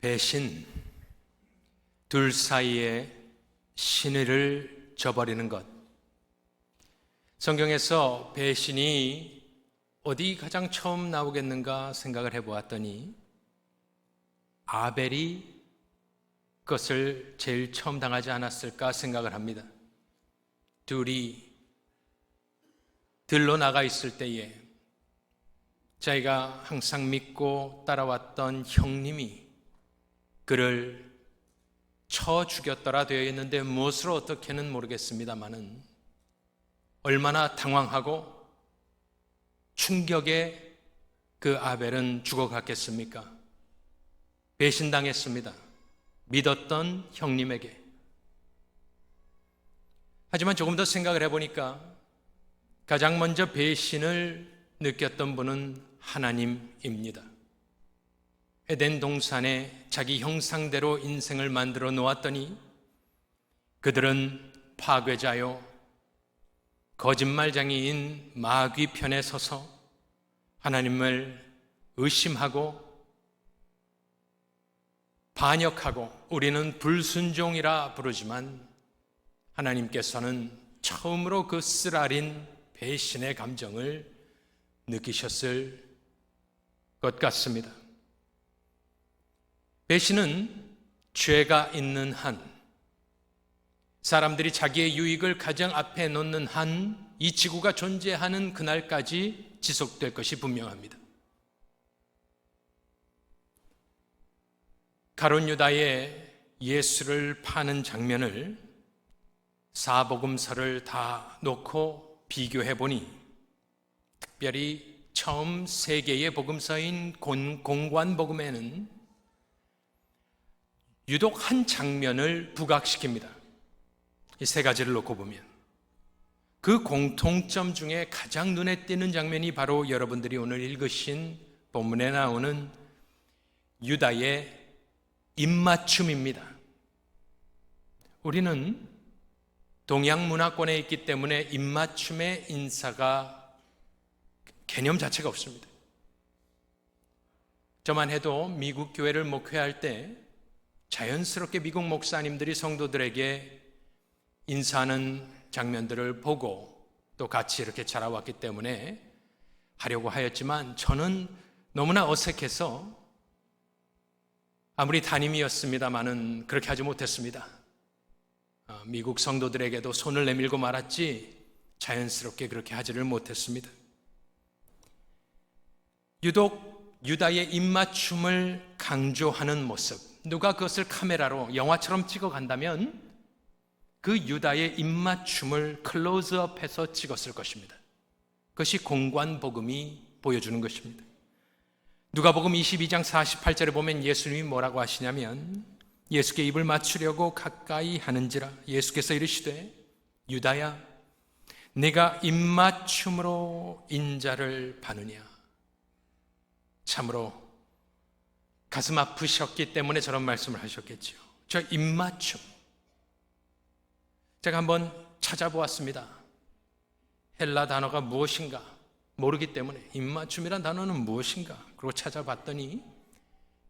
배신, 둘 사이에 신의를 저버리는 것. 성경에서 배신이 어디 가장 처음 나오겠는가 생각을 해보았더니 아벨이 그것을 제일 처음 당하지 않았을까 생각을 합니다. 둘이 들로 나가 있을 때에 자기가 항상 믿고 따라왔던 형님이 그를 쳐 죽였더라 되어 있는데 무엇으로 어떻게는 모르겠습니다마는 얼마나 당황하고 충격에 그 아벨은 죽어갔겠습니까? 배신당했습니다. 믿었던 형님에게. 하지만 조금 더 생각을 해보니까 가장 먼저 배신을 느꼈던 분은 하나님입니다. 에덴 동산에 자기 형상대로 인생을 만들어 놓았더니 그들은 파괴자요 거짓말쟁이인 마귀 편에 서서 하나님을 의심하고 반역하고 우리는 불순종이라 부르지만 하나님께서는 처음으로 그 쓰라린 배신의 감정을 느끼셨을 것 같습니다. 배신은 죄가 있는 한, 사람들이 자기의 유익을 가장 앞에 놓는 한, 이 지구가 존재하는 그날까지 지속될 것이 분명합니다. 가룟 유다의 예수를 파는 장면을 사복음서를 다 놓고 비교해 보니 특별히 처음 세 개의 복음서인 공관복음에는 유독 한 장면을 부각시킵니다. 이 세 가지를 놓고 보면 그 공통점 중에 가장 눈에 띄는 장면이 바로 여러분들이 오늘 읽으신 본문에 나오는 유다의 입맞춤입니다. 우리는 동양 문화권에 있기 때문에 입맞춤의 인사가 개념 자체가 없습니다. 저만 해도 미국 교회를 목회할 때 자연스럽게 미국 목사님들이 성도들에게 인사하는 장면들을 보고 또 같이 이렇게 자라왔기 때문에 하려고 하였지만 저는 너무나 어색해서 아무리 담임이었습니다마는 그렇게 하지 못했습니다. 미국 성도들에게도 손을 내밀고 말았지 자연스럽게 그렇게 하지를 못했습니다. 유독 유다의 입맞춤을 강조하는 모습, 누가 그것을 카메라로 영화처럼 찍어간다면 그 유다의 입맞춤을 클로즈업해서 찍었을 것입니다. 그것이 공관복음이 보여주는 것입니다. 누가복음 22장 48절에 보면 예수님이 뭐라고 하시냐면 예수께 입을 맞추려고 가까이 하는지라 예수께서 이르시되 유다야 네가 입맞춤으로 인자를 파느냐. 참으로 가슴 아프셨기 때문에 저런 말씀을 하셨겠죠. 저 입맞춤 제가 한번 찾아보았습니다. 헬라 단어가 무엇인가 모르기 때문에 입맞춤이란 단어는 무엇인가 그리고 찾아봤더니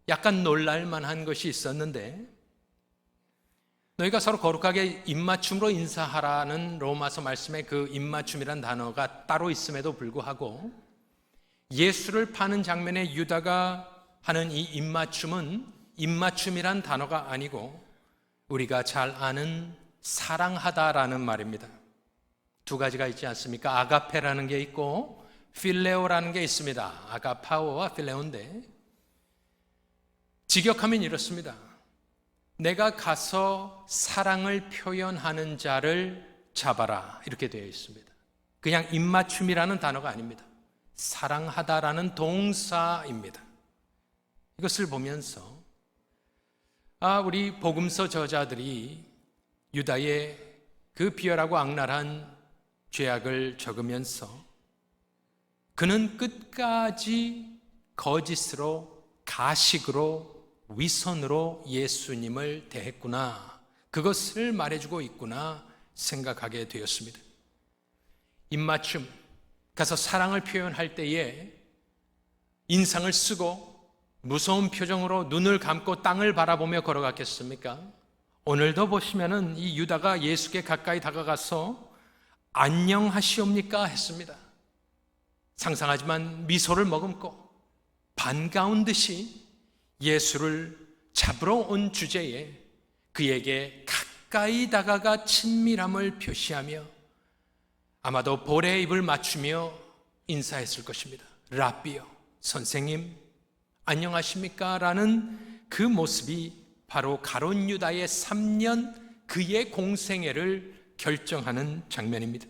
약간 놀랄만한 것이 있었는데 너희가 서로 거룩하게 입맞춤으로 인사하라는 로마서 말씀에 그 입맞춤이란 단어가 따로 있음에도 불구하고 예수를 파는 장면에 유다가 하는 이 입맞춤은 입맞춤이란 단어가 아니고 우리가 잘 아는 사랑하다라는 말입니다. 두 가지가 있지 않습니까? 아가페라는 게 있고 필레오라는 게 있습니다. 아가파오와 필레오인데 직역하면 이렇습니다. 내가 가서 사랑을 표현하는 자를 잡아라 이렇게 되어 있습니다. 그냥 입맞춤이라는 단어가 아닙니다. 사랑하다라는 동사입니다. 이것을 보면서 우리 복음서 저자들이 유다의 그 비열하고 악랄한 죄악을 적으면서 그는 끝까지 거짓으로 가식으로 위선으로 예수님을 대했구나, 그것을 말해주고 있구나 생각하게 되었습니다. 입맞춤, 가서 사랑을 표현할 때에 인상을 쓰고 무서운 표정으로 눈을 감고 땅을 바라보며 걸어갔겠습니까? 오늘도 보시면은 이 유다가 예수께 가까이 다가가서 안녕하시옵니까 했습니다. 상상하지만 미소를 머금고 반가운 듯이 예수를 잡으러 온 주제에 그에게 가까이 다가가 친밀함을 표시하며 아마도 볼에 입을 맞추며 인사했을 것입니다. 라비요, 선생님, 안녕하십니까? 라는 그 모습이 바로 가룟 유다의 3년 그의 공생애를 결정하는 장면입니다.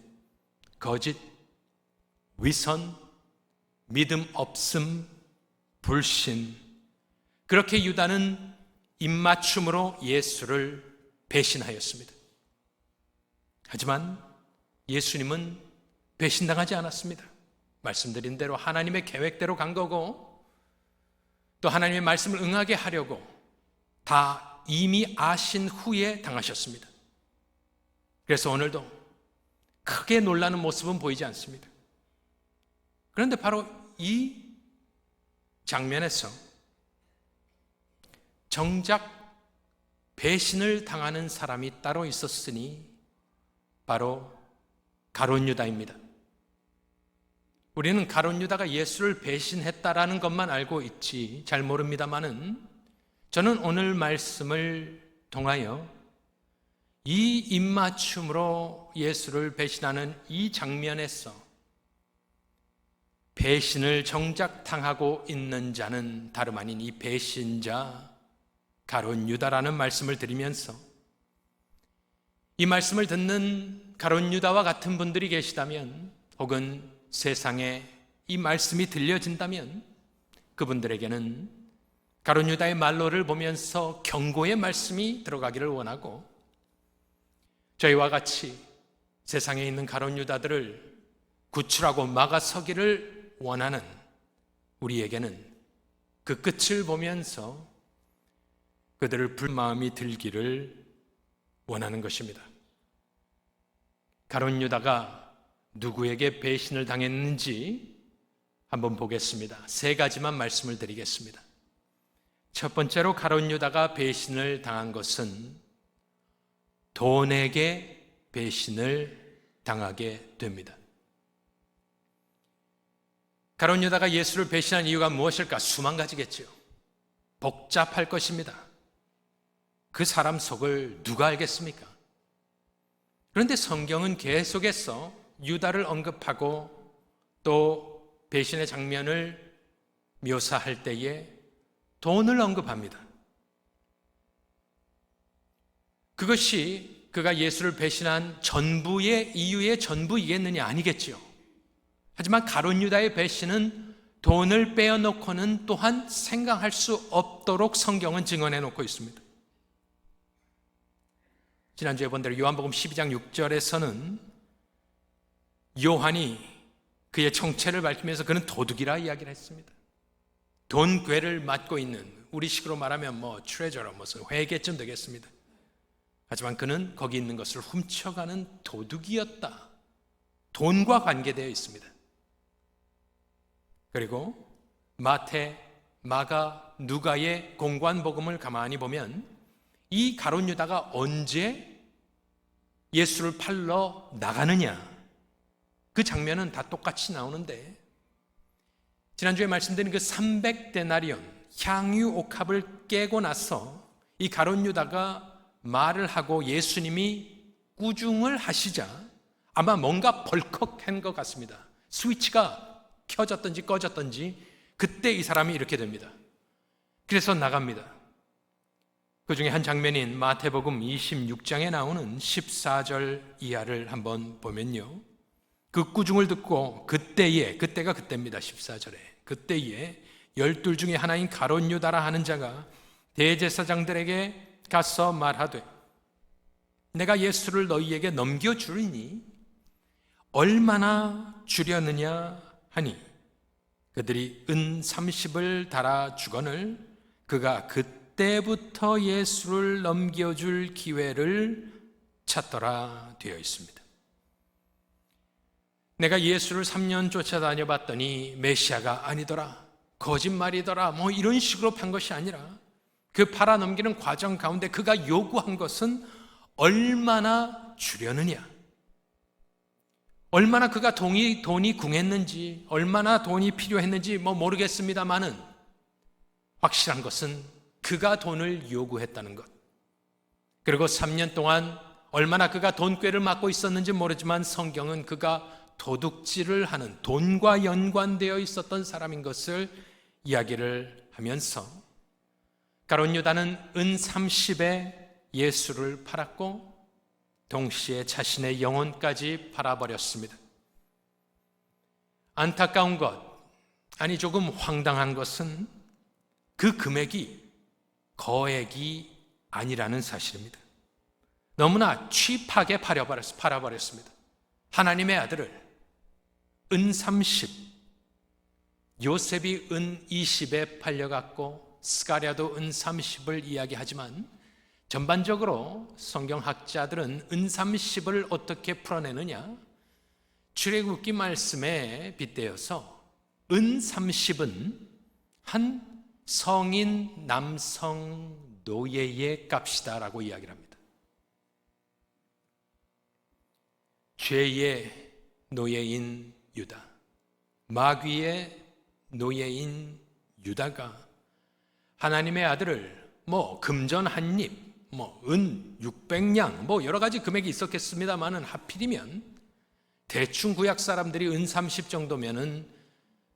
거짓, 위선, 믿음 없음, 불신, 그렇게 유다는 입맞춤으로 예수를 배신하였습니다. 하지만 예수님은 배신당하지 않았습니다. 말씀드린 대로 하나님의 계획대로 간 거고 또 하나님의 말씀을 응하게 하려고 다 이미 아신 후에 당하셨습니다. 그래서 오늘도 크게 놀라는 모습은 보이지 않습니다. 그런데 바로 이 장면에서 정작 배신을 당하는 사람이 따로 있었으니 바로 가룟 유다입니다. 우리는 가룟 유다가 예수를 배신했다라는 것만 알고 있지 잘 모릅니다만은 저는 오늘 말씀을 통하여 이 입맞춤으로 예수를 배신하는 이 장면에서 배신을 정작 당하고 있는 자는 다름 아닌 이 배신자 가룟 유다라는 말씀을 드리면서 이 말씀을 듣는 가룟 유다와 같은 분들이 계시다면 혹은 세상에 이 말씀이 들려진다면 그분들에게는 가룟 유다의 말로를 보면서 경고의 말씀이 들어가기를 원하고 저희와 같이 세상에 있는 가룟 유다들을 구출하고 막아서기를 원하는 우리에게는 그 끝을 보면서 그들을 불마음이 들기를 원하는 것입니다. 가룟 유다가 누구에게 배신을 당했는지 한번 보겠습니다. 3가지만 말씀을 드리겠습니다. 첫 번째로 가룟 유다가 배신을 당한 것은 돈에게 배신을 당하게 됩니다. 가룟 유다가 예수를 배신한 이유가 무엇일까? 수만 가지겠지요. 복잡할 것입니다. 그 사람 속을 누가 알겠습니까? 그런데 성경은 계속해서 유다를 언급하고 또 배신의 장면을 묘사할 때에 돈을 언급합니다. 그것이 그가 예수를 배신한 전부의 이유의 전부이겠느냐? 아니겠지요. 하지만 가룟 유다의 배신은 돈을 빼어놓고는 또한 생각할 수 없도록 성경은 증언해 놓고 있습니다. 지난주에 본 대로 요한복음 12장 6절에서는 요한이 그의 정체를 밝히면서 그는 도둑이라 이야기를 했습니다. 돈괴를 맡고 있는, 우리식으로 말하면 트레저러, 무슨 회계쯤 되겠습니다. 하지만 그는 거기 있는 것을 훔쳐가는 도둑이었다. 돈과 관계되어 있습니다. 그리고 마태, 마가, 누가의 공관복음을 가만히 보면 이 가룟 유다가 언제 예수를 팔러 나가느냐, 그 장면은 다 똑같이 나오는데 지난주에 말씀드린 그 300데나리온 향유 옥합을 깨고 나서 이 가룟 유다가 말을 하고 예수님이 꾸중을 하시자 아마 뭔가 벌컥한 것 같습니다. 스위치가 켜졌든지 꺼졌든지 그때 이 사람이 이렇게 됩니다. 그래서 나갑니다. 그 중에 한 장면인 마태복음 26장에 나오는 14절 이하를 한번 보면요, 그 꾸중을 듣고 그때가 그때입니다. 14절에 그때에 12 중에 하나인 가룟 유다라 하는 자가 대제사장들에게 가서 말하되 내가 예수를 너희에게 넘겨주리니 얼마나 주려느냐 하니 그들이 은 30을 달아 주거늘 그가 그때부터 예수를 넘겨줄 기회를 찾더라 되어 있습니다. 내가 예수를 3년 쫓아다녀 봤더니 메시아가 아니더라. 거짓말이더라 뭐 이런 식으로 판 것이 아니라 그 팔아넘기는 과정 가운데 그가 요구한 것은 얼마나 주려느냐, 얼마나 그가 돈이 궁했는지, 얼마나 돈이 필요했는지 뭐 모르겠습니다만은 확실한 것은 그가 돈을 요구했다는 것. 그리고 3년 동안 얼마나 그가 돈꾀를 맞고 있었는지 모르지만 성경은 그가 도둑질을 하는, 돈과 연관되어 있었던 사람인 것을 이야기를 하면서 가룟 유다는 은 30에 예수를 팔았고 동시에 자신의 영혼까지 팔아버렸습니다. 안타까운 것, 아니 조금 황당한 것은 그 금액이 거액이 아니라는 사실입니다. 너무나 취하게 팔아버렸습니다. 하나님의 아들을 은 30, 요셉이 은 20에 팔려갔고 스가랴도 은 30을 이야기하지만 전반적으로 성경학자들은 은 30을 어떻게 풀어내느냐, 출애굽기 말씀에 빗대어서 은 30은 한 성인 남성 노예의 값이다라고 이야기를 합니다. 죄의 노예인 유다, 마귀의 노예인 유다가 하나님의 아들을 금전 한 입, 은 600냥, 여러 가지 금액이 있었겠습니다만은 하필이면 대충 구약 사람들이 은 30 정도면은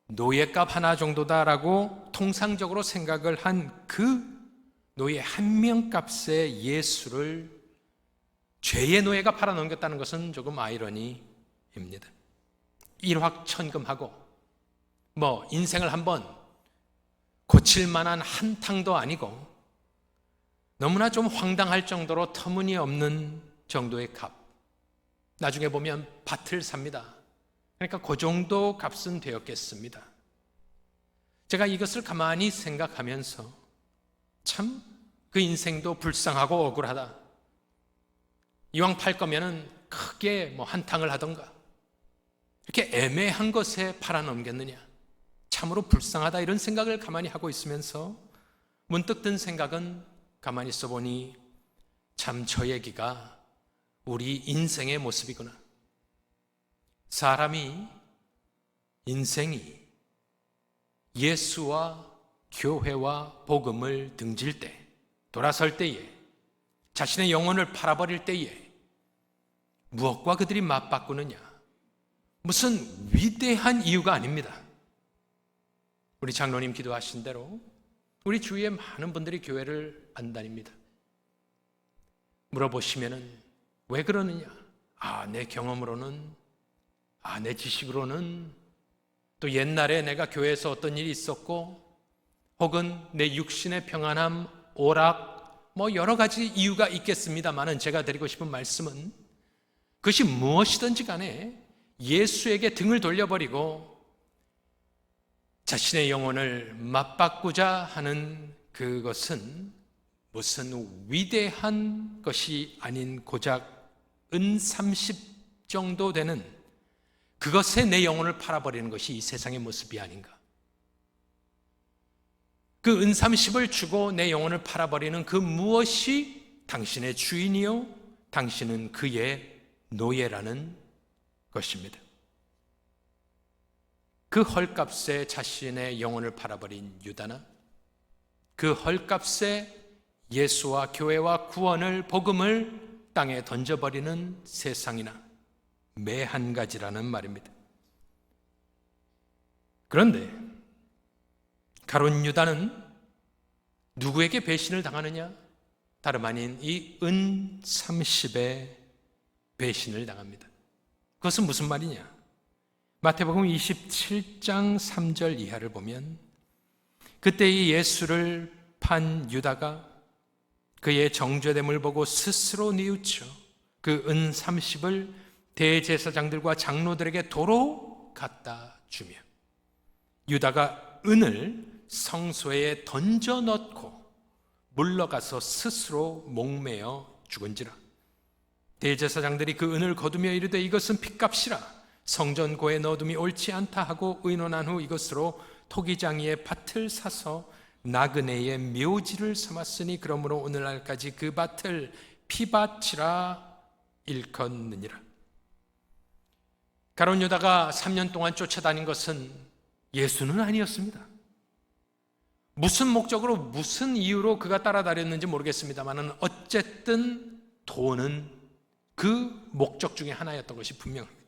노예값 하나 정도다라고 통상적으로 생각을 한 그 노예 한 명 값에 예수를 죄의 노예가 팔아넘겼다는 것은 조금 아이러니입니다. 일확천금하고 인생을 한번 고칠 만한 한탕도 아니고 너무나 좀 황당할 정도로 터무니없는 정도의 값. 나중에 보면 밭을 삽니다. 그러니까 그 정도 값은 되었겠습니다. 제가 이것을 가만히 생각하면서 참 그 인생도 불쌍하고 억울하다. 이왕 팔 거면은 크게 한탕을 하던가, 이렇게 애매한 것에 팔아넘겼느냐, 참으로 불쌍하다, 이런 생각을 가만히 하고 있으면서 문득 든 생각은 가만히 있어보니 참 저 얘기가 우리 인생의 모습이구나. 사람이, 인생이 예수와 교회와 복음을 등질 때, 돌아설 때에, 자신의 영혼을 팔아버릴 때에 무엇과 그들이 맞바꾸느냐, 무슨 위대한 이유가 아닙니다. 우리 장로님 기도하신 대로 우리 주위에 많은 분들이 교회를 안 다닙니다. 물어보시면은 왜 그러느냐? 내 경험으로는, 내 지식으로는, 또 옛날에 내가 교회에서 어떤 일이 있었고, 혹은 내 육신의 평안함, 오락, 여러 가지 이유가 있겠습니다만은 제가 드리고 싶은 말씀은 그것이 무엇이든지 간에 예수에게 등을 돌려버리고 자신의 영혼을 맞바꾸자 하는 그것은 무슨 위대한 것이 아닌 고작 은 30 정도 되는 그것에 내 영혼을 팔아버리는 것이 이 세상의 모습이 아닌가. 그 은 30을 주고 내 영혼을 팔아버리는 그 무엇이 당신의 주인이요, 당신은 그의 노예라는 것입니다. 그 헐값에 자신의 영혼을 팔아버린 유다나, 그 헐값에 예수와 교회와 구원을, 복음을 땅에 던져버리는 세상이나 매 한 가지라는 말입니다. 그런데 가룟 유다는 누구에게 배신을 당하느냐? 다름 아닌 이 은 30에 배신을 당합니다. 그것은 무슨 말이냐? 마태복음 27장 3절 이하를 보면 그때 이 예수를 판 유다가 그의 정죄됨을 보고 스스로 뉘우쳐 그 은 30을 대제사장들과 장로들에게 도로 갖다 주며, 유다가 은을 성소에 던져 넣고 물러가서 스스로 목매어 죽은지라. 대제사장들이 그 은을 거두며 이르되 이것은 핏값이라, 성전고에 넣어둠이 옳지 않다 하고 의논한 후 이것으로 토기장이의 밭을 사서 나그네의 묘지를 삼았으니 그러므로 오늘날까지 그 밭을 피밭이라 일컫느니라. 가룟 유다가 3년 동안 쫓아다닌 것은 예수는 아니었습니다. 무슨 목적으로 무슨 이유로 그가 따라다녔는지 모르겠습니다만 어쨌든 돈은 그 목적 중에 하나였던 것이 분명합니다.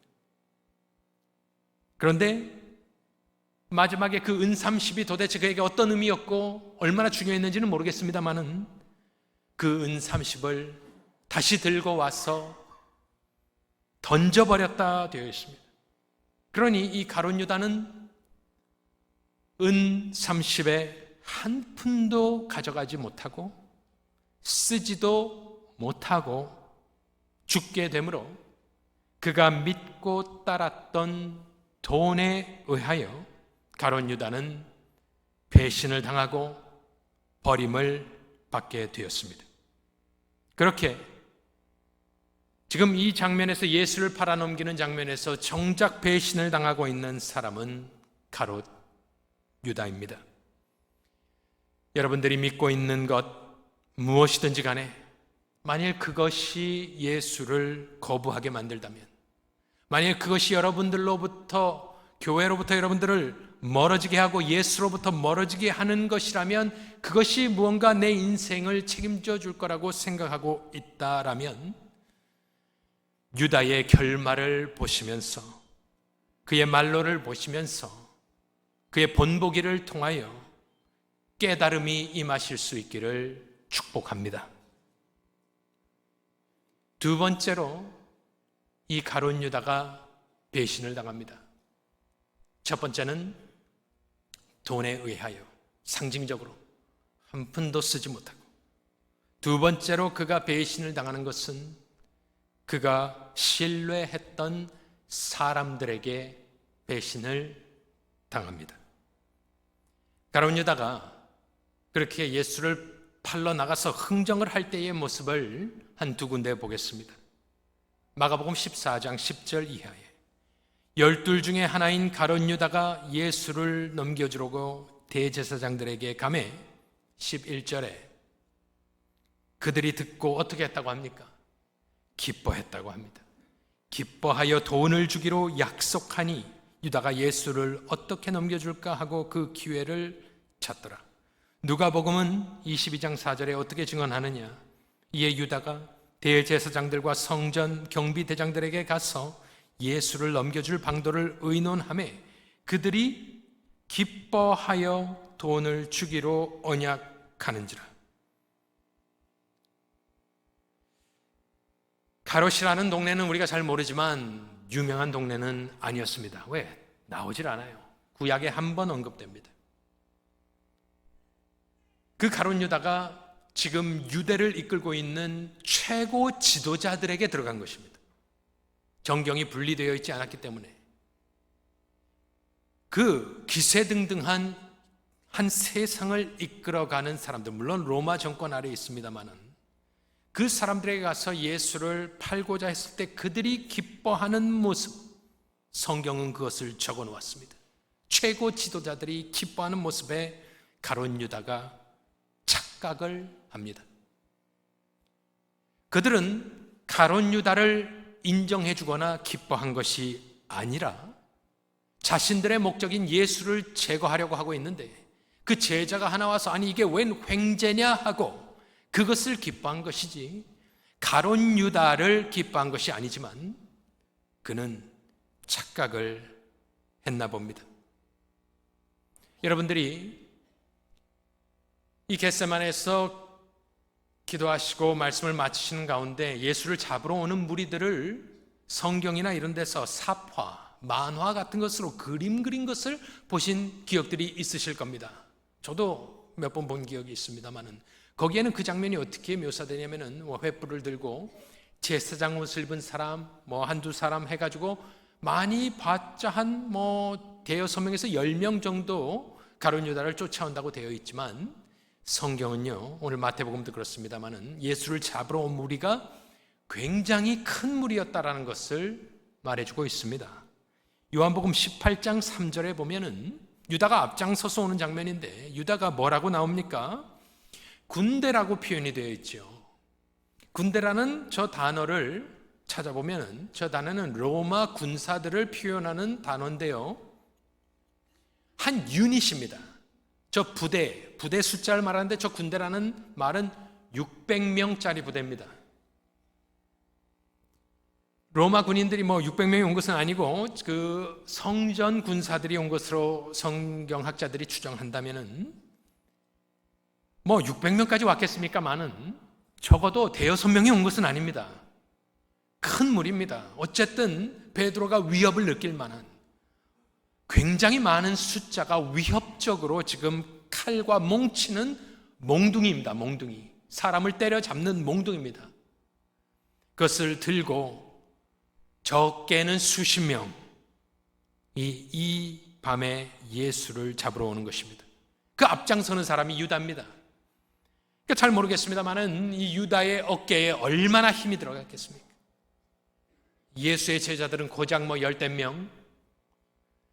그런데 마지막에 그 은 30이 도대체 그에게 어떤 의미였고 얼마나 중요했는지는 모르겠습니다만 그 은 30을 다시 들고 와서 던져버렸다 되어 있습니다. 그러니 이 가룟 유다는 은 30에 한 푼도 가져가지 못하고 쓰지도 못하고 죽게 되므로 그가 믿고 따랐던 돈에 의하여 가룟 유다는 배신을 당하고 버림을 받게 되었습니다. 그렇게 지금 이 장면에서 예수를 팔아넘기는 장면에서 정작 배신을 당하고 있는 사람은 가룟 유다입니다. 여러분들이 믿고 있는 것 무엇이든지 간에 만일 그것이 예수를 거부하게 만들다면, 만일 그것이 여러분들로부터, 교회로부터 여러분들을 멀어지게 하고 예수로부터 멀어지게 하는 것이라면, 그것이 무언가 내 인생을 책임져 줄 거라고 생각하고 있다라면 유다의 결말을 보시면서, 그의 말로를 보시면서 그의 본보기를 통하여 깨달음이 임하실 수 있기를 축복합니다. 두 번째로 이 가룟 유다가 배신을 당합니다. 첫 번째는 돈에 의하여 상징적으로 한 푼도 쓰지 못하고, 두 번째로 그가 배신을 당하는 것은 그가 신뢰했던 사람들에게 배신을 당합니다. 가룟 유다가 그렇게 예수를 팔러 나가서 흥정을 할 때의 모습을 한 두 군데 보겠습니다. 마가복음 14장 10절 이하에 12 중에 하나인 가룟 유다가 예수를 넘겨주려고 대제사장들에게 가매 11절에 그들이 듣고 어떻게 했다고 합니까? 기뻐했다고 합니다. 기뻐하여 돈을 주기로 약속하니 유다가 예수를 어떻게 넘겨줄까 하고 그 기회를 찾더라. 누가복음은 22장 4절에 어떻게 증언하느냐? 이에 유다가 대제사장들과 성전 경비대장들에게 가서 예수를 넘겨줄 방도를 의논하매 그들이 기뻐하여 돈을 주기로 언약하는지라. 가롯이라는 동네는 우리가 잘 모르지만 유명한 동네는 아니었습니다. 왜? 나오질 않아요. 구약에 한 번 언급됩니다. 그 가룟 유다가 지금 유대를 이끌고 있는 최고 지도자들에게 들어간 것입니다. 정경이 분리되어 있지 않았기 때문에 그 기세등등한 한 세상을 이끌어가는 사람들, 물론 로마 정권 아래에 있습니다마는 그 사람들에게 가서 예수를 팔고자 했을 때 그들이 기뻐하는 모습, 성경은 그것을 적어 놓았습니다. 최고 지도자들이 기뻐하는 모습에 가룟 유다가 착각을 합니다. 그들은 가룟 유다를 인정해 주거나 기뻐한 것이 아니라 자신들의 목적인 예수를 제거하려고 하고 있는데 그 제자가 하나 와서 아니 이게 웬 횡재냐 하고 그것을 기뻐한 것이지 가룟 유다를 기뻐한 것이 아니지만 그는 착각을 했나 봅니다. 여러분들이 이 겟세마네에서 기도하시고 말씀을 마치시는 가운데 예수를 잡으러 오는 무리들을 성경이나 이런 데서 삽화, 만화 같은 것으로 그림 그린 것을 보신 기억들이 있으실 겁니다. 저도 몇 번 본 기억이 있습니다만은 거기에는 그 장면이 어떻게 묘사되냐면은 횃불을 들고 제사장 옷을 입은 사람 한두 사람 해가지고 많이 봤자 한 대여섯 명에서 10명 정도 가룟 유다를 쫓아온다고 되어 있지만 성경은요, 오늘 마태복음도 그렇습니다만은 예수를 잡으러 온 무리가 굉장히 큰 무리였다라는 것을 말해주고 있습니다. 요한복음 18장 3절에 보면은 유다가 앞장서서 오는 장면인데 유다가 뭐라고 나옵니까? 군대라고 표현이 되어 있죠. 군대라는 저 단어를 찾아보면 저 단어는 로마 군사들을 표현하는 단어인데요. 한 유닛입니다. 저 부대 숫자를 말하는데 저 군대라는 말은 600명짜리 부대입니다. 로마 군인들이 600명이 온 것은 아니고 그 성전 군사들이 온 것으로 성경학자들이 추정한다면은 600명까지 왔겠습니까만은 적어도 대여섯 명이 온 것은 아닙니다. 큰 무리입니다. 어쨌든 베드로가 위협을 느낄 만한 굉장히 많은 숫자가 위협적으로 지금 칼과 몽치는 몽둥이입니다. 몽둥이. 사람을 때려잡는 몽둥이입니다. 그것을 들고 적게는 수십 명이 이 밤에 예수를 잡으러 오는 것입니다. 그 앞장서는 사람이 유다입니다. 잘 모르겠습니다만은 이 유다의 어깨에 얼마나 힘이 들어갔겠습니까? 예수의 제자들은 고작 10대 명.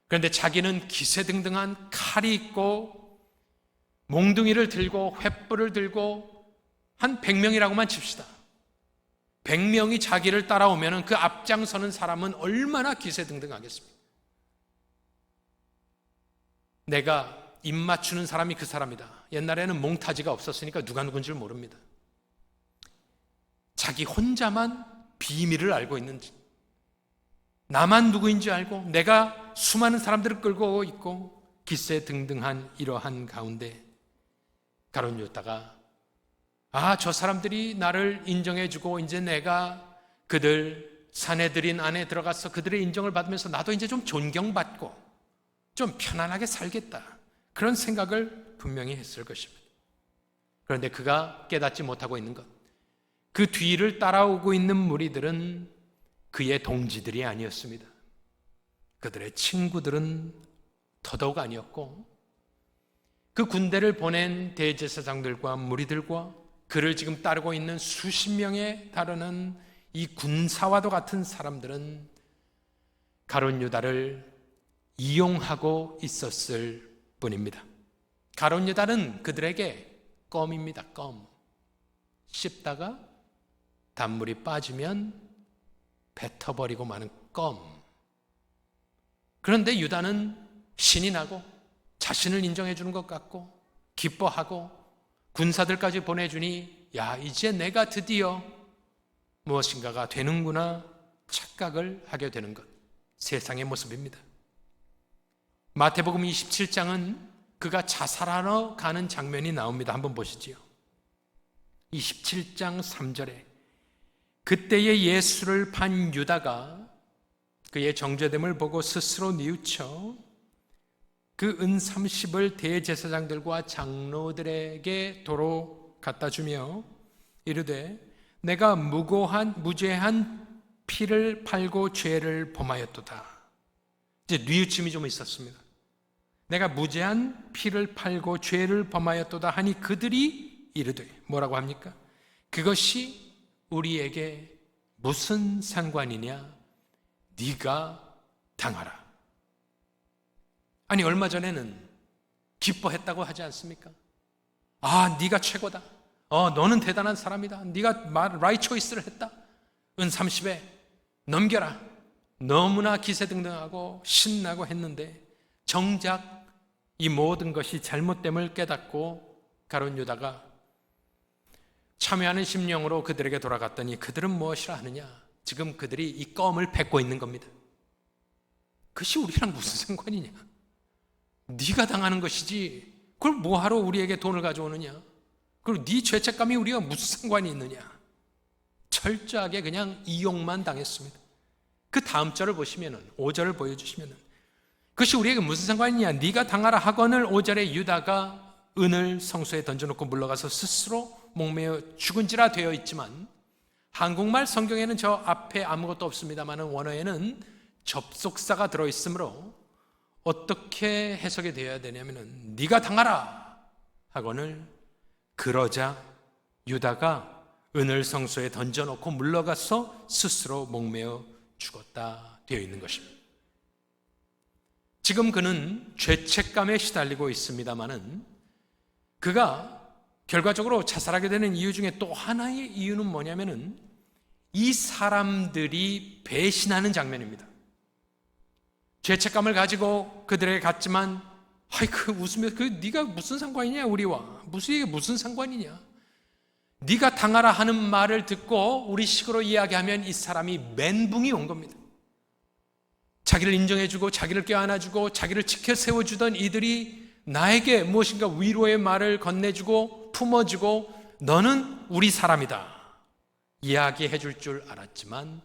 그런데 자기는 기세등등한 칼이 있고 몽둥이를 들고 횃불을 들고 한 100명이라고만 칩시다. 100명이 자기를 따라오면 그 앞장서는 사람은 얼마나 기세등등하겠습니까? 내가 입 맞추는 사람이 그 사람이다. 옛날에는 몽타지가 없었으니까 누가 누군지 모릅니다. 자기 혼자만 비밀을 알고 있는지, 나만 누구인지 알고 내가 수많은 사람들을 끌고 있고 기세등등한 이러한 가운데 가룟 유다가 저 사람들이 나를 인정해주고 이제 내가 그들 사내들인 안에 들어가서 그들의 인정을 받으면서 나도 이제 좀 존경받고 좀 편안하게 살겠다, 그런 생각을 분명히 했을 것입니다. 그런데 그가 깨닫지 못하고 있는 것, 그 뒤를 따라오고 있는 무리들은 그의 동지들이 아니었습니다. 그들의 친구들은 더더욱 아니었고 그 군대를 보낸 대제사장들과 무리들과 그를 지금 따르고 있는 수십 명에 달하는 이 군사와도 같은 사람들은 가룟 유다를 이용하고 있었을 뿐입니다. 가룟 유다는 그들에게 껌입니다. 껌. 씹다가 단물이 빠지면 뱉어버리고 마는 껌. 그런데 유다는 신이 나고 자신을 인정해 주는 것 같고 기뻐하고 군사들까지 보내주니 이제 내가 드디어 무엇인가가 되는구나 착각을 하게 되는 것, 세상의 모습입니다. 마태복음 27장은 그가 자살하러 가는 장면이 나옵니다. 한번 보시지요. 27장 3절에 그때의 예수를 판 유다가 그의 정죄됨을 보고 스스로 뉘우쳐 그 은 30을 대제사장들과 장로들에게 도로 갖다 주며 이르되 내가 무죄한 피를 팔고 죄를 범하였도다. 이제 뉘우침이 좀 있었습니다. 내가 무죄한 피를 팔고 죄를 범하였도다 하니 그들이 이르되 뭐라고 합니까? 그것이 우리에게 무슨 상관이냐? 네가 당하라. 아니 얼마 전에는 기뻐했다고 하지 않습니까? 네가 최고다. 너는 대단한 사람이다. 네가 라이트 초이스를 했다. 은 30에 넘겨라. 너무나 기세등등하고 신나고 했는데 정작 이 모든 것이 잘못됨을 깨닫고 가룟 유다가 참여하는 심령으로 그들에게 돌아갔더니 그들은 무엇이라 하느냐? 지금 그들이 이 껌을 뱉고 있는 겁니다. 그것이 우리랑 무슨 상관이냐? 네가 당하는 것이지 그걸 뭐하러 우리에게 돈을 가져오느냐? 그리고 네 죄책감이 우리가 무슨 상관이 있느냐? 철저하게 그냥 이용만 당했습니다. 그 다음 절을 보시면은 5절을 보여주시면은 그것이 우리에게 무슨 상관이냐? 네가 당하라 하거늘 5절에 유다가 은을 성소에 던져놓고 물러가서 스스로 목매어 죽은지라 되어 있지만 한국말 성경에는 저 앞에 아무것도 없습니다만 원어에는 접속사가 들어있으므로 어떻게 해석이 되어야 되냐면 네가 당하라 하거늘 그러자 유다가 은을 성소에 던져놓고 물러가서 스스로 목매어 죽었다 되어 있는 것입니다. 지금 그는 죄책감에 시달리고 있습니다마는 그가 결과적으로 자살하게 되는 이유 중에 또 하나의 이유는 뭐냐면은 이 사람들이 배신하는 장면입니다. 죄책감을 가지고 그들에게 갔지만 웃으면서 네가 무슨 상관이냐 우리와 이게 무슨 상관이냐, 네가 당하라 하는 말을 듣고 우리 식으로 이야기하면 이 사람이 멘붕이 온 겁니다. 자기를 인정해주고 자기를 껴안아주고 자기를 지켜 세워주던 이들이 나에게 무엇인가 위로의 말을 건네주고 품어주고 너는 우리 사람이다 이야기해 줄 줄 알았지만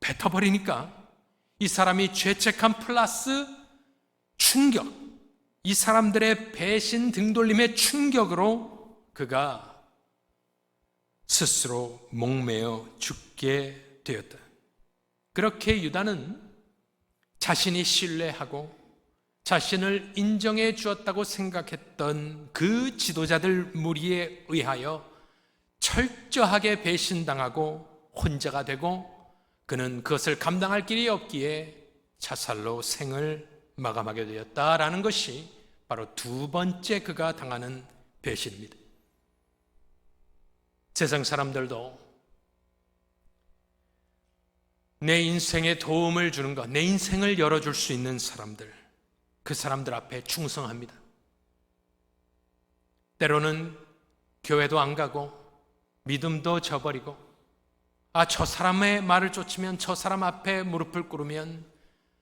뱉어버리니까 이 사람이 죄책감 플러스 충격, 이 사람들의 배신 등돌림의 충격으로 그가 스스로 목매어 죽게 되었다. 그렇게 유다는 자신이 신뢰하고 자신을 인정해 주었다고 생각했던 그 지도자들 무리에 의하여 철저하게 배신당하고 혼자가 되고 그는 그것을 감당할 길이 없기에 자살로 생을 마감하게 되었다라는 것이 바로 두 번째 그가 당하는 배신입니다. 세상 사람들도 내 인생에 도움을 주는 것, 내 인생을 열어줄 수 있는 사람들, 그 사람들 앞에 충성합니다. 때로는 교회도 안 가고 믿음도 저버리고 저 사람의 말을 쫓으면, 저 사람 앞에 무릎을 꿇으면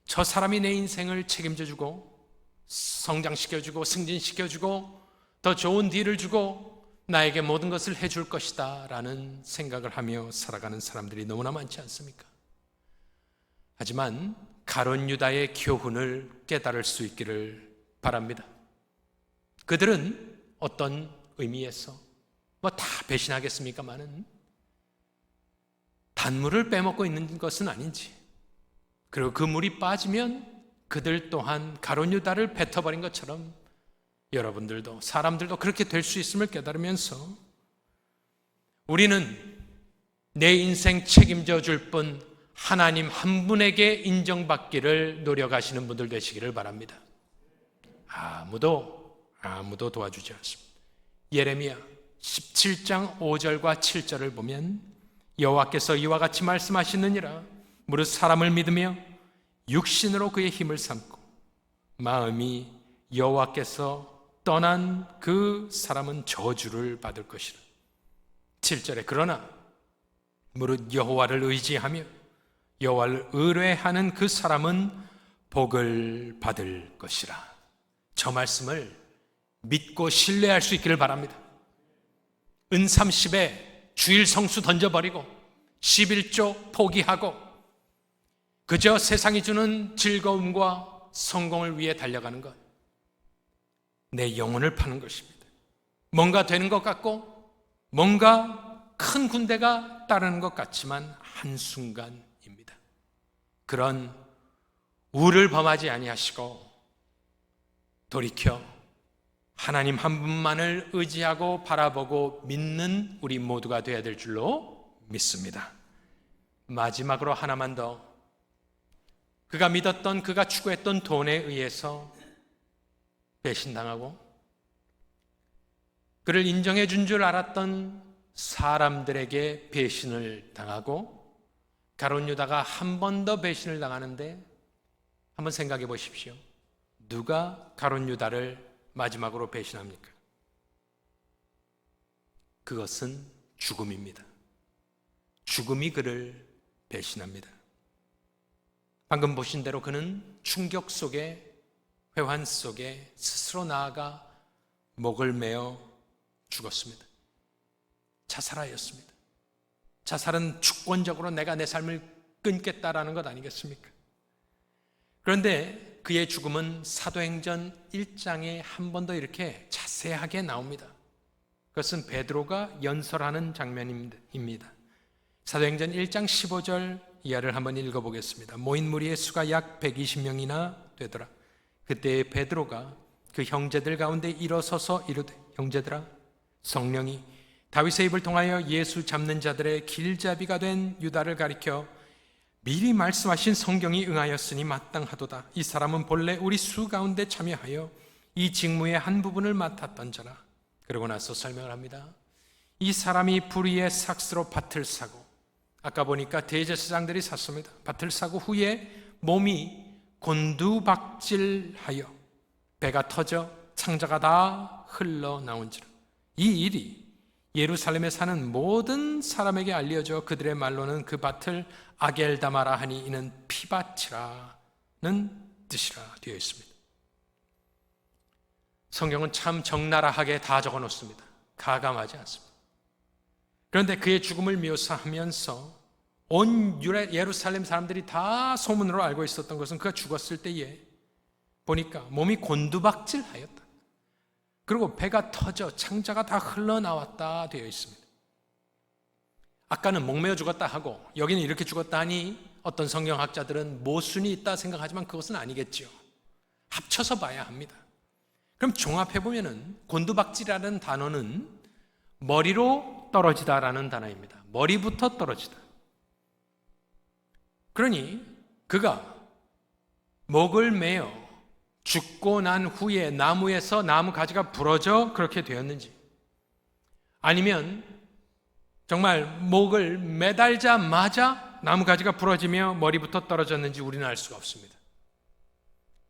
저 사람이 내 인생을 책임져주고 성장시켜주고 승진시켜주고 더 좋은 뒤를 주고 나에게 모든 것을 해줄 것이다 라는 생각을 하며 살아가는 사람들이 너무나 많지 않습니까? 하지만 가룟 유다의 교훈을 깨달을 수 있기를 바랍니다. 그들은 어떤 의미에서 다 배신하겠습니까마는 단물을 빼먹고 있는 것은 아닌지, 그리고 그 물이 빠지면 그들 또한 가룟 유다를 뱉어버린 것처럼 여러분들도 사람들도 그렇게 될 수 있음을 깨달으면서 우리는 내 인생 책임져 줄 분 하나님 한 분에게 인정받기를 노력하시는 분들 되시기를 바랍니다. 아무도 도와주지 않습니다. 예레미야 17장 5절과 7절을 보면 여호와께서 이와 같이 말씀하시느니라. 무릇 사람을 믿으며 육신으로 그의 힘을 삼고 마음이 여호와께서 떠난 그 사람은 저주를 받을 것이라. 7절에 그러나 무릇 여호와를 의지하며 여호와를 의뢰하는 그 사람은 복을 받을 것이라. 저 말씀을 믿고 신뢰할 수 있기를 바랍니다. 은 30에 주일 성수 던져버리고 11조 포기하고 그저 세상이 주는 즐거움과 성공을 위해 달려가는 것, 내 영혼을 파는 것입니다. 뭔가 되는 것 같고 뭔가 큰 군대가 따르는 것 같지만 한순간입니다. 그런 우를 범하지 아니하시고 돌이켜 하나님 한 분만을 의지하고 바라보고 믿는 우리 모두가 되어야 될 줄로 믿습니다. 마지막으로 하나만 더, 그가 믿었던, 그가 추구했던 돈에 의해서 배신당하고 그를 인정해 준 줄 알았던 사람들에게 배신을 당하고 가룟 유다가 한 번 더 배신을 당하는데, 한번 생각해 보십시오. 누가 가룟 유다를 마지막으로 배신합니까? 그것은 죽음입니다. 죽음이 그를 배신합니다. 방금 보신 대로 그는 충격 속에, 회환 속에 스스로 나아가 목을 메어 죽었습니다. 자살하였습니다. 자살은 주권적으로 내가 내 삶을 끊겠다라는 것 아니겠습니까? 그런데 그의 죽음은 사도행전 1장에 한 번 더 이렇게 자세하게 나옵니다. 그것은 베드로가 연설하는 장면입니다. 사도행전 1장 15절 이하를 한번 읽어보겠습니다. 모인 무리의 수가 약 120명이나 되더라. 그때 베드로가 그 형제들 가운데 일어서서 이르되, 형제들아, 성령이 다윗의 입을 통하여 예수 잡는 자들의 길잡이가 된 유다를 가리켜 미리 말씀하신 성경이 응하였으니 마땅하도다. 이 사람은 본래 우리 수 가운데 참여하여 이 직무의 한 부분을 맡았던 자라. 그러고 나서 설명을 합니다. 이 사람이 불의의 삭스로 밭을 사고, 아까 보니까 대제사장들이 샀습니다. 밭을 사고 후에 몸이 곤두박질하여 배가 터져 창자가 다 흘러나온지라. 이 일이 예루살렘에 사는 모든 사람에게 알려져 그들의 말로는 그 밭을 아겔다마라 하니 이는 피밭이라는 뜻이라 되어 있습니다. 성경은 참 적나라하게 다 적어 놓습니다. 가감하지 않습니다. 그런데 그의 죽음을 묘사하면서 온 예루살렘 사람들이 다 소문으로 알고 있었던 것은 그가 죽었을 때에 보니까 몸이 곤두박질하였다. 그리고 배가 터져 창자가 다 흘러나왔다 되어 있습니다. 아까는 목매어 죽었다 하고 여기는 이렇게 죽었다 하니 어떤 성경학자들은 모순이 있다 생각하지만 그것은 아니겠죠. 합쳐서 봐야 합니다. 그럼 종합해보면 곤두박질이라는 단어는 머리로 떨어지다라는 단어입니다. 머리부터 떨어지다. 그러니 그가 목을 매어 죽고 난 후에 나무에서 나무 가지가 부러져 그렇게 되었는지, 아니면 정말 목을 매달자마자 나무 가지가 부러지며 머리부터 떨어졌는지 우리는 알 수가 없습니다.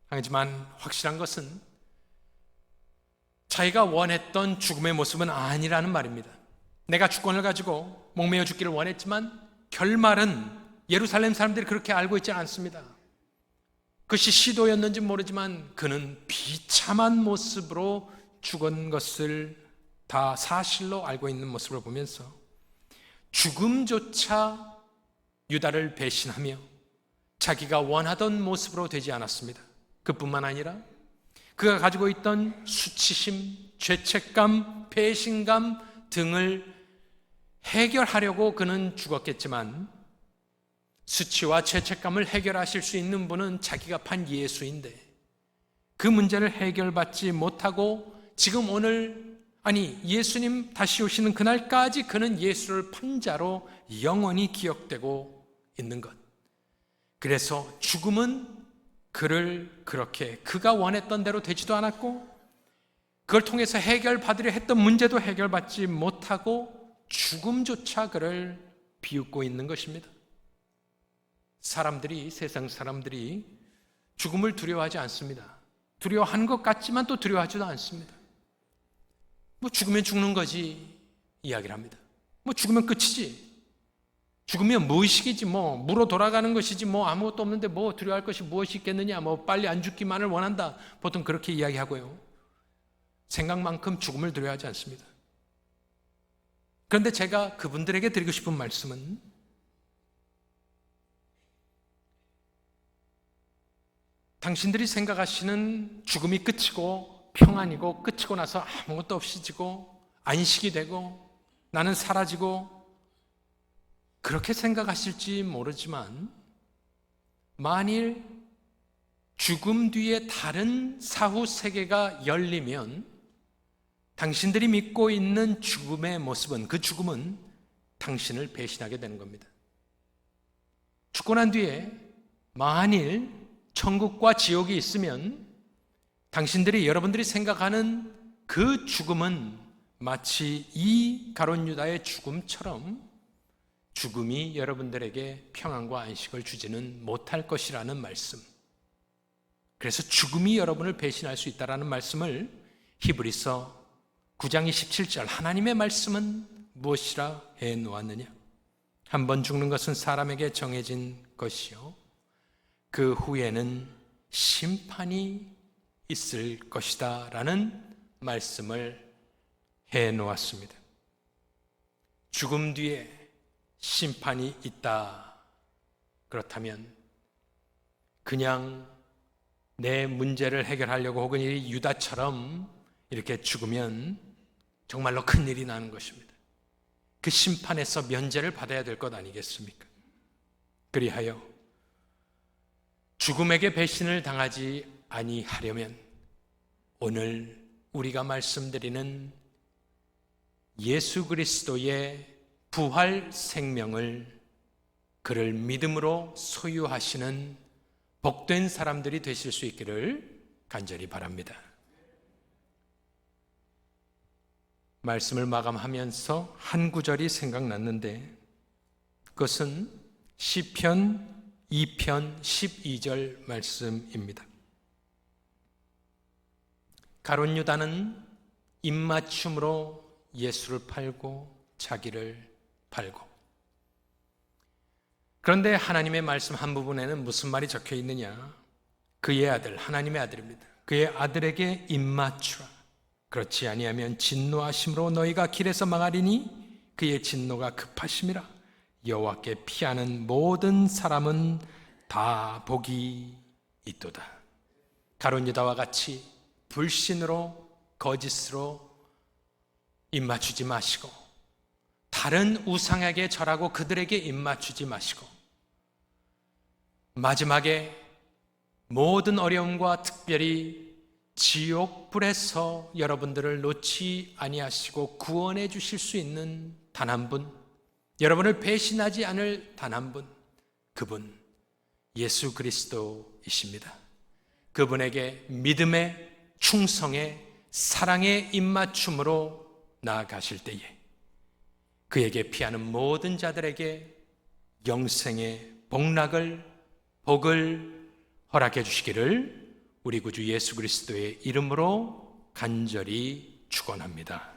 하지만 확실한 것은 자기가 원했던 죽음의 모습은 아니라는 말입니다. 내가 주권을 가지고 목매어 죽기를 원했지만 결말은 예루살렘 사람들이 그렇게 알고 있지 않습니다. 그것이 시도였는지 모르지만 그는 비참한 모습으로 죽은 것을 다 사실로 알고 있는 모습을 보면서 죽음조차 유다를 배신하며 자기가 원하던 모습으로 되지 않았습니다. 그뿐만 아니라 그가 가지고 있던 수치심, 죄책감, 배신감 등을 해결하려고 그는 죽었겠지만 수치와 죄책감을 해결하실 수 있는 분은 자기가 판 예수인데 그 문제를 해결받지 못하고 지금 오늘, 아니 예수님 다시 오시는 그날까지 그는 예수를 판 자로 영원히 기억되고 있는 것. 그래서 죽음은 그를 그렇게 그가 원했던 대로 되지도 않았고 그걸 통해서 해결받으려 했던 문제도 해결받지 못하고 죽음조차 그를 비웃고 있는 것입니다. 사람들이, 세상 사람들이 죽음을 두려워하지 않습니다. 두려워하는 것 같지만 또 두려워하지도 않습니다. 뭐 죽으면 죽는 거지 이야기를 합니다. 뭐 죽으면 끝이지. 죽으면 무의식이지, 뭐 무로 돌아가는 것이지, 뭐 아무것도 없는데 뭐 두려워할 것이 무엇이 있겠느냐, 뭐 빨리 안 죽기만을 원한다. 보통 그렇게 이야기하고요. 생각만큼 죽음을 두려워하지 않습니다. 그런데 제가 그분들에게 드리고 싶은 말씀은 당신들이 생각하시는 죽음이 끝이고 평안이고 끝이고 나서 아무것도 없어지고 안식이 되고 나는 사라지고 그렇게 생각하실지 모르지만 만일 죽음 뒤에 다른 사후 세계가 열리면 당신들이 믿고 있는 죽음의 모습은, 그 죽음은 당신을 배신하게 되는 겁니다. 죽고 난 뒤에 만일 천국과 지옥이 있으면 당신들이, 여러분들이 생각하는 그 죽음은 마치 이 가룟 유다의 죽음처럼 죽음이 여러분들에게 평안과 안식을 주지는 못할 것이라는 말씀. 그래서 죽음이 여러분을 배신할 수 있다는 말씀을 히브리서 9장 27절 하나님의 말씀은 무엇이라 해 놓았느냐? 한 번 죽는 것은 사람에게 정해진 것이요 그 후에는 심판이 있을 것이다 라는 말씀을 해 놓았습니다. 죽음 뒤에 심판이 있다. 그렇다면 그냥 내 문제를 해결하려고 혹은 이 유다처럼 이렇게 죽으면 정말로 큰일이 나는 것입니다. 그 심판에서 면제를 받아야 될 것 아니겠습니까? 그리하여 죽음에게 배신을 당하지 아니하려면 오늘 우리가 말씀드리는 예수 그리스도의 부활 생명을 그를 믿음으로 소유하시는 복된 사람들이 되실 수 있기를 간절히 바랍니다. 말씀을 마감하면서 한 구절이 생각났는데 그것은 시편 2편 12절 말씀입니다. 가룟 유다는 입맞춤으로 예수를 팔고 자기를 팔고, 그런데 하나님의 말씀 한 부분에는 무슨 말이 적혀 있느냐? 그의 아들, 하나님의 아들입니다. 그의 아들에게 입맞추라. 그렇지 아니하면 진노하심으로 너희가 길에서 망하리니 그의 진노가 급하심이라. 여호와께 피하는 모든 사람은 다 복이 있도다. 가룟 유다와 같이 불신으로 거짓으로 입맞추지 마시고, 다른 우상에게 절하고 그들에게 입맞추지 마시고, 마지막에 모든 어려움과 특별히 지옥불에서 여러분들을 놓지 아니하시고 구원해 주실 수 있는 단 한 분, 여러분을 배신하지 않을 단 한 분, 그분 예수 그리스도이십니다. 그분에게 믿음의, 충성의, 사랑의 입맞춤으로 나아가실 때에 그에게 피하는 모든 자들에게 영생의 복을 허락해 주시기를 우리 구주 예수 그리스도의 이름으로 간절히 축원합니다.